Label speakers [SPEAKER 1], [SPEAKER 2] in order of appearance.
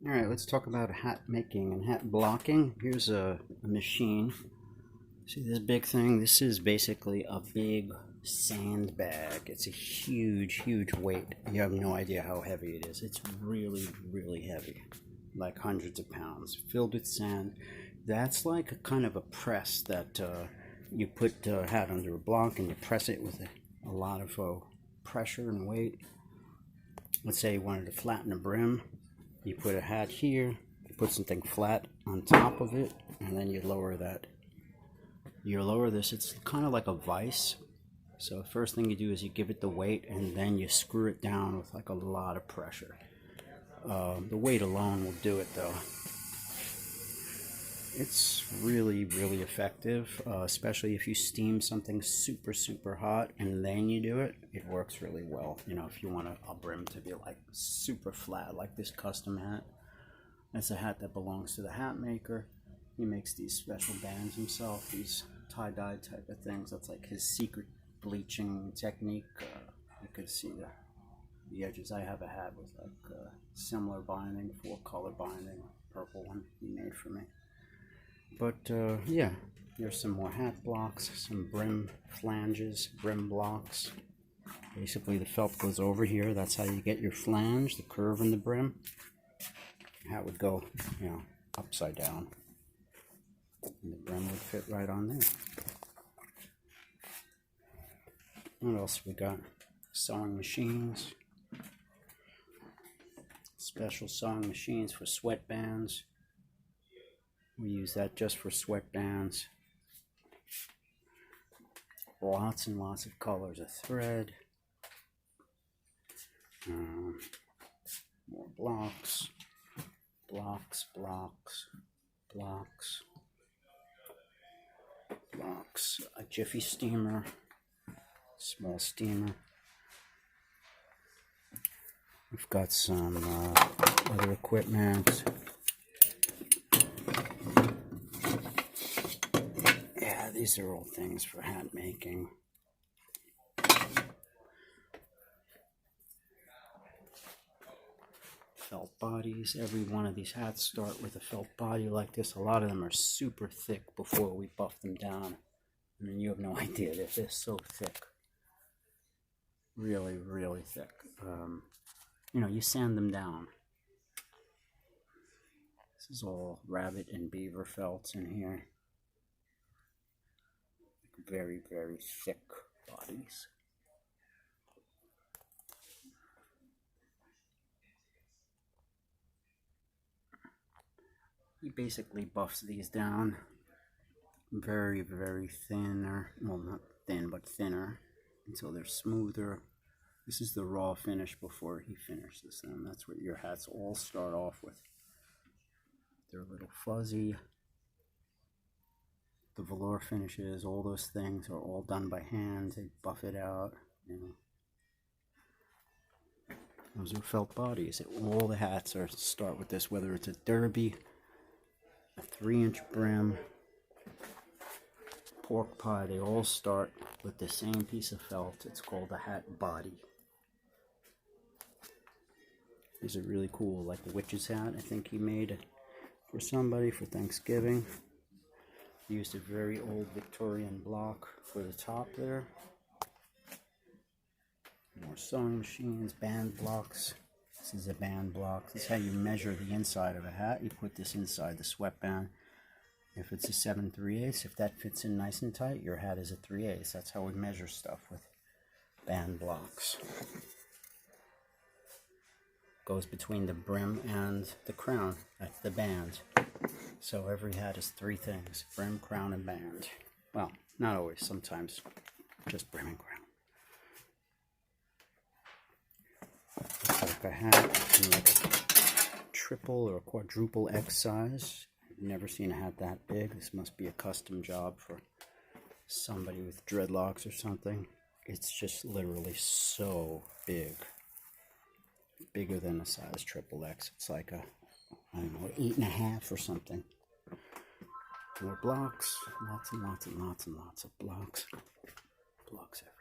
[SPEAKER 1] Alright, let's talk about hat making and hat blocking. Here's a machine. See this big thing? This is basically a big sandbag. It's a huge, huge weight. You have no idea how heavy it is. It's really, really heavy. Like hundreds of pounds. Filled with sand. That's like a kind of a press that you put a hat under a block and you press it with a lot of pressure and weight. Let's say you wanted to flatten a brim. You put a hat here, you put something flat on top of it, and then you lower that. You lower this, it's kind of like a vise. So the first thing you do is you give it the weight, and then you screw it down with like a lot of pressure. The weight alone will do it though. It's really, really effective, especially if you steam something super, super hot and then you do it. It works really well. You know, if you want a brim to be like super flat, like this custom hat. That's a hat that belongs to the hat maker. He makes these special bands himself, these tie-dye type of things. That's like his secret bleaching technique. You could see the edges. I have a hat with like similar binding, 4-color binding, purple one he made for me. But yeah, here's some more hat blocks, some brim flanges, brim blocks. Basically the felt goes over here. That's how you get your flange, the curve in the brim. Hat would go, you know, upside down. And the brim would fit right on there. What else we got? Sewing machines. Special sewing machines for sweatbands. We use that just for sweatbands. Lots and lots of colors of thread. More blocks. Blocks, blocks, blocks. Blocks. A Jiffy steamer. Small steamer. We've got some other equipment. These are all things for hat making. Felt bodies. Every one of these hats start with a felt body like this. A lot of them are super thick before we buff them down. I mean, you have no idea. They're so thick. Really, really thick. You know, you sand them down. This is all rabbit and beaver felts in here. Very, very thick bodies. He basically buffs these down very, very thinner. Well, not thin, but thinner until they're smoother. This is the raw finish before he finishes them. That's what your hats all start off with. They're a little fuzzy. The velour finishes, all those things are all done by hand. They buff it out, you know. Those are felt bodies. All the hats start with this, whether it's a derby, a 3-inch brim, pork pie, they all start with the same piece of felt. It's called a hat body. These are really cool, like the witch's hat I think he made for somebody for Thanksgiving. Used a very old Victorian block for the top there. More sewing machines, band blocks. This is a band block. This is how you measure the inside of a hat. You put this inside the sweatband. If it's a 7 3/8, if that fits in nice and tight, your hat is a 3/8. That's how we measure stuff with band blocks. Goes between the brim and the crown. That's the band. So every hat is 3 things: brim, crown, and band. Well, not always. Sometimes just brim and crown. It's like a hat in like a triple or a quadruple X size. I've never seen a hat that big. This must be a custom job for somebody with dreadlocks or something. It's just literally so big. Bigger than a size triple X. It's like a, I don't know, 8.5 or something. More blocks, lots and lots and lots and lots of blocks. Blocks everywhere.